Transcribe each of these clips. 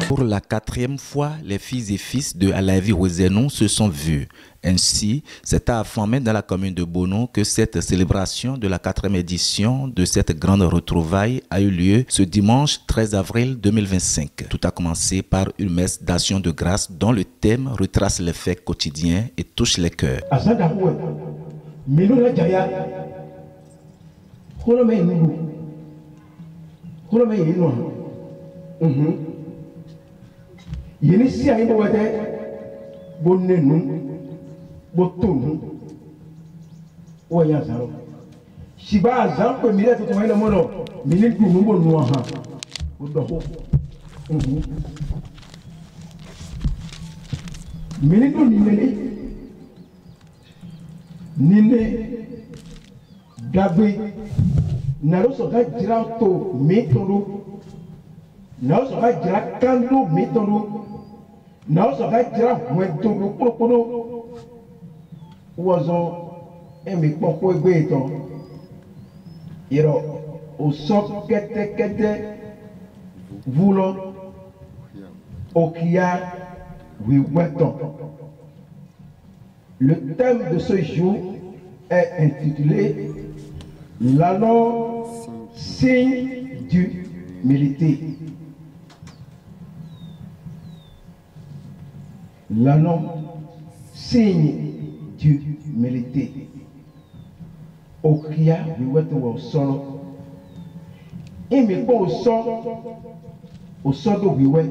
Pour la quatrième fois, les filles et fils de Alavi Ouezénou se sont vus. Ainsi, c'est à Afamé dans la commune de Bono que cette célébration de la 4e édition de cette grande retrouvaille a eu lieu ce dimanche 13 avril 2025. Tout a commencé par une messe d'action de grâce dont le thème retrace les faits quotidiens et touche les cœurs. Botonu oyazaro shiba zampo mire to tohela mono mini kunumbo nuaha udoho mini to nine gabe naro soga jirato metoro naro soga jirakando metoro naro soga jirak wetoro kokoro Oiseau emi kpɔkpɔ egbe etɔ yɛrɛ osɔ kɛtɛkɛtɛ vulɔ okia wiwɛtɔ. Le thème de ce jour est intitulé l'annonce signe d'humilité. L'annonce signe d'humilité. Okia wiweto wa solo. Imi ko o sodo wiwe.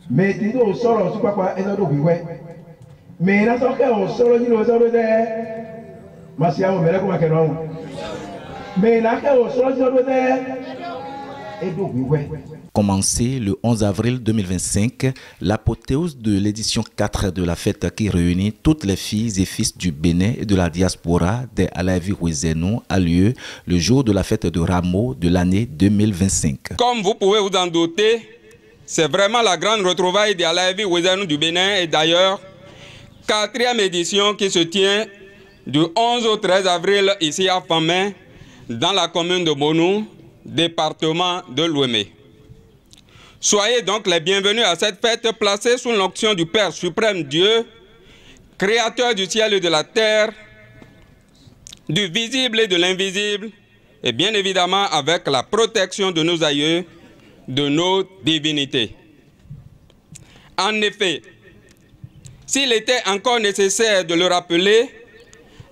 Me ti do solo su papa e do wiwe. Me na so ke o solo ni lo solo de. Masiamo mere ko ma ke no. Me na ke o solo solo de. E do wiwe. Commencé le 11 avril 2025, l'apothéose de l'édition 4 de la fête qui réunit toutes les filles et fils du Bénin et de la diaspora des Alavi Ouezénou a lieu le jour de la fête de Rameau de l'année 2025. Comme vous pouvez vous en douter, c'est vraiment la grande retrouvaille des Alavi Ouezénou du Bénin et d'ailleurs, 4e édition qui se tient du 11 au 13 avril ici à Famé, dans la commune de Bonou, département de l'Ouémé. Soyez donc les bienvenus à cette fête placée sous l'onction du Père suprême Dieu, créateur du ciel et de la terre, du visible et de l'invisible, et bien évidemment avec la protection de nos aïeux, de nos divinités. En effet, s'il était encore nécessaire de le rappeler,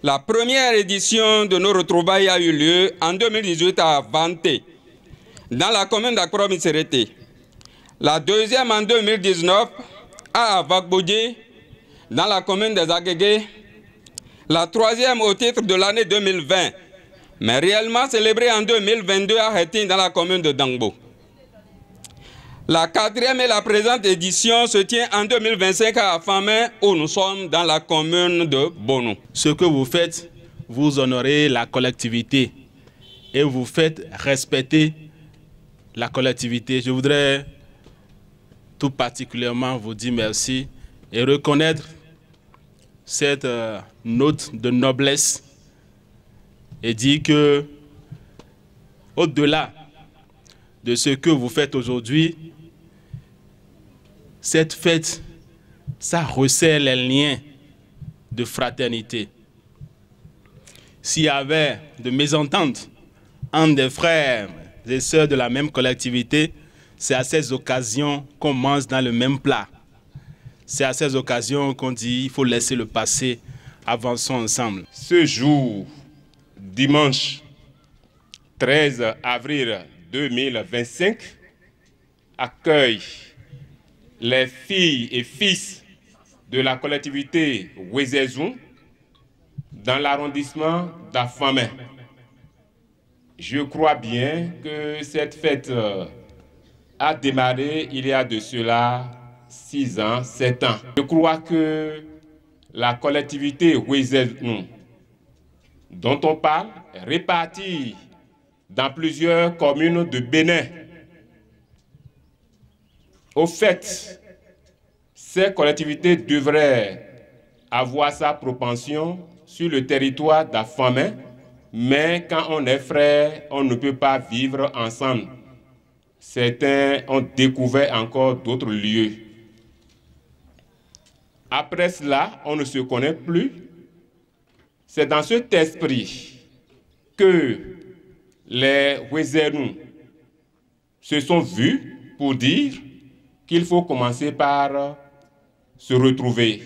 la première édition de nos retrouvailles a eu lieu en 2018 à Vanté, dans la commune d'Akro-Missérété. La deuxième en 2019 à Avakboudji, dans la commune des Agégués. La troisième au titre de l'année 2020, mais réellement célébrée en 2022 à Hétin, dans la commune de Dangbo. La quatrième et la présente édition se tient en 2025 à Afamé, où nous sommes dans la commune de Bonou. Ce que vous faites, vous honorez la collectivité et vous faites respecter la collectivité. Je voudrais tout particulièrement vous dire merci et reconnaître cette note de noblesse et dire que au-delà de ce que vous faites aujourd'hui, cette fête, ça resserre les liens de fraternité. S'il y avait de mésententes entre des frères et sœurs de la même collectivité, c'est à ces occasions qu'on mange dans le même plat. C'est à ces occasions qu'on dit qu'il faut laisser le passé, avançons ensemble. Ce jour, dimanche 13 avril 2025, accueille les filles et fils de la collectivité Ouezénou dans l'arrondissement d'Afamé. Je crois bien que cette fête a démarré il y a de cela 6 ans, 7 ans. Je crois que la collectivité Ouézénou, dont on parle, est répartie dans plusieurs communes de Bénin. Au fait, ces collectivités devraient avoir sa propension sur le territoire d'Afamé, mais quand on est frère, on ne peut pas vivre ensemble. Certains ont découvert encore d'autres lieux. Après cela, on ne se connaît plus. C'est dans cet esprit que les Ouézénou se sont vus pour dire qu'il faut commencer par se retrouver.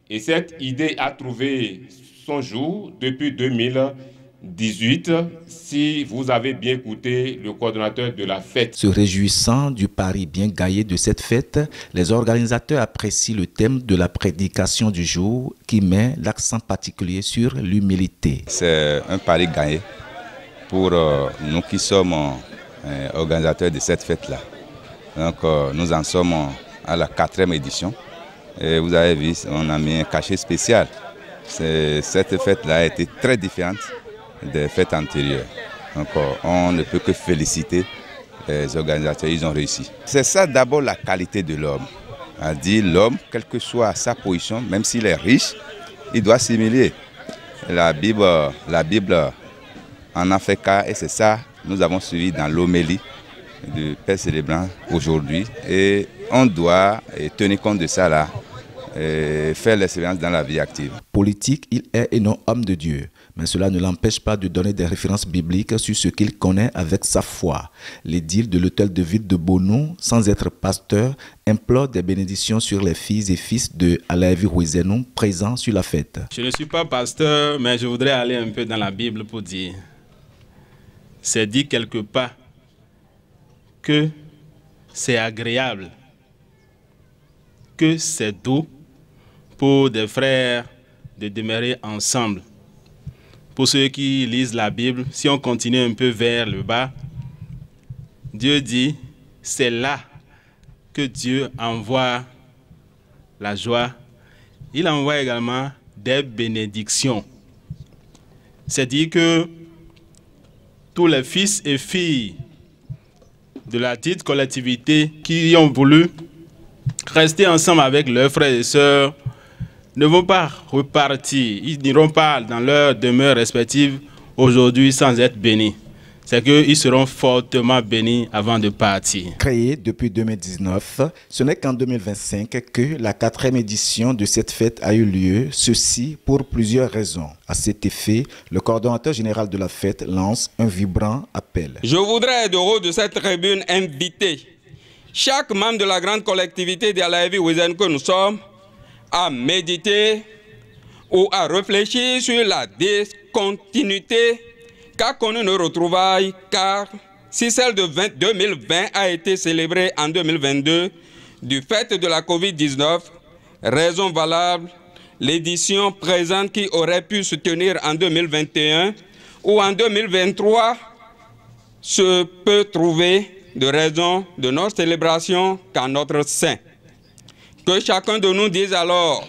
Et cette idée a trouvé son jour depuis 2018, si vous avez bien écouté le coordonnateur de la fête. Se réjouissant du pari bien gagné de cette fête, les organisateurs apprécient le thème de la prédication du jour qui met l'accent particulier sur l'humilité. C'est un pari gagné pour nous qui sommes organisateurs de cette fête-là. Donc nous en sommes à la 4e édition. Et vous avez vu, on a mis un cachet spécial. Cette fête-là a été très différente des fêtes antérieures. Donc on ne peut que féliciter les organisateurs, ils ont réussi. C'est ça d'abord la qualité de l'homme. On dit l'homme, quelle que soit sa position, même s'il est riche, il doit s'humilier. La Bible en a fait cas et c'est ça nous avons suivi dans l'homélie du Père célébrant aujourd'hui. Et on doit tenir compte de ça là. Et faire l'expérience dans la vie active. Politique, il est et non homme de Dieu, mais cela ne l'empêche pas de donner des références bibliques sur ce qu'il connaît avec sa foi. L'édile de l'hôtel de ville de Bono, sans être pasteur, implore des bénédictions sur les filles et fils de Alaevi Ouézénou présents sur la fête. Je ne suis pas pasteur, mais je voudrais aller un peu dans la Bible pour dire. C'est dit quelque part que c'est agréable, que c'est doux pour des frères de demeurer ensemble. Pour ceux qui lisent la Bible, si on continue un peu vers le bas, Dieu dit, c'est là que Dieu envoie la joie. Il envoie également des bénédictions. C'est-à-dire que tous les fils et filles de la dite collectivité qui ont voulu rester ensemble avec leurs frères et sœurs ne vont pas repartir. Ils n'iront pas dans leur demeure respective aujourd'hui sans être bénis. C'est qu'ils seront fortement bénis avant de partir. Créée depuis 2019, ce n'est qu'en 2025 que la 4e édition de cette fête a eu lieu, ceci pour plusieurs raisons. À cet effet, le coordonnateur général de la fête lance un vibrant appel. Je voudrais, de haut de cette tribune, inviter chaque membre de la grande collectivité de Alaevi Ouézénou que nous sommes à méditer ou à réfléchir sur la discontinuité qu'a connue nos retrouvailles, car si celle de 2020 a été célébrée en 2022 du fait de la Covid-19, raison valable, l'édition présente qui aurait pu se tenir en 2021 ou en 2023 se peut trouver de raison de notre célébration qu'en notre sein. Que chacun de nous dise alors,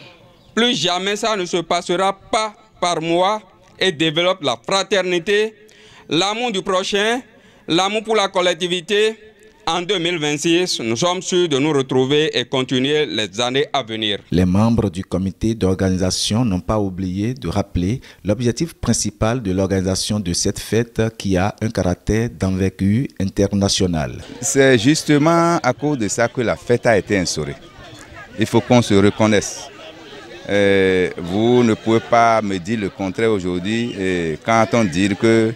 plus jamais ça ne se passera pas par moi et développe la fraternité, l'amour du prochain, l'amour pour la collectivité. En 2026, nous sommes sûrs de nous retrouver et continuer les années à venir. Les membres du comité d'organisation n'ont pas oublié de rappeler l'objectif principal de l'organisation de cette fête qui a un caractère d'envergure internationale. C'est justement à cause de ça que la fête a été instaurée. Il faut qu'on se reconnaisse. Vous ne pouvez pas me dire le contraire aujourd'hui quand on dit que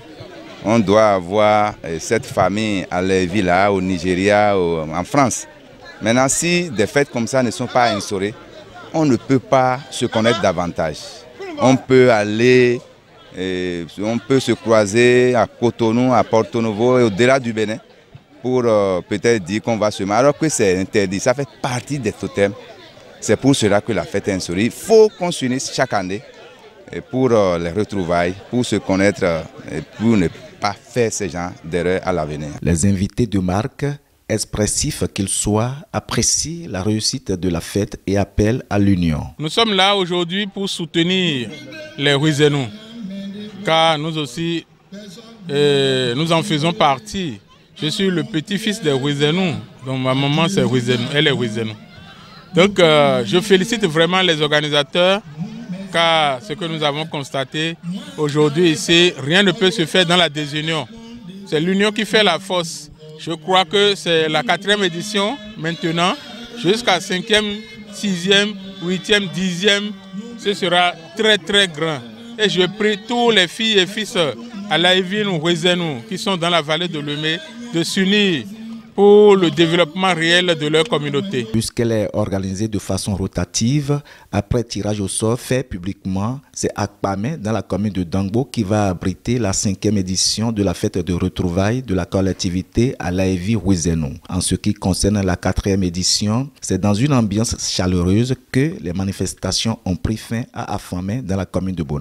on doit avoir cette famille à Alaevi là, au Nigeria, en France. Maintenant, si des fêtes comme ça ne sont pas instaurées, on ne peut pas se connaître davantage. On peut aller, on peut se croiser à Cotonou, à Porto Novo et au-delà du Bénin pour peut-être dire qu'on va se marier, alors que c'est interdit. Ça fait partie des totems. C'est pour cela que la fête est instaurée. Il faut qu'on s'unisse chaque année pour les retrouvailles, pour se connaître et pour ne pas faire ce genre d'erreurs à l'avenir. Les invités de marque expressif qu'il soit, apprécie la réussite de la fête et appelle à l'union. Nous sommes là aujourd'hui pour soutenir les Huizenous, car nous aussi, nous en faisons partie. Je suis le petit-fils des Huizenous, donc ma maman c'est Huizenou, elle est Huizenou. Donc je félicite vraiment les organisateurs, car ce que nous avons constaté aujourd'hui ici, rien ne peut se faire dans la désunion. C'est l'union qui fait la force. Je crois que c'est la 4e édition maintenant, jusqu'à 5e, 6e, 8e, 10e, ce sera très très grand. Et je prie tous les filles et fils à l'Aïvine ou Huizenous qui sont dans la vallée de Lemay de s'unir pour le développement réel de leur communauté. Puisqu'elle est organisée de façon rotative, après tirage au sort fait publiquement, c'est Akpamé dans la commune de Dangbo qui va abriter la 5e édition de la fête de retrouvailles de la collectivité à l'Aïvi Huizenous. En ce qui concerne la 4e édition, c'est dans une ambiance chaleureuse que les manifestations ont pris fin à Afamé dans la commune de Bono.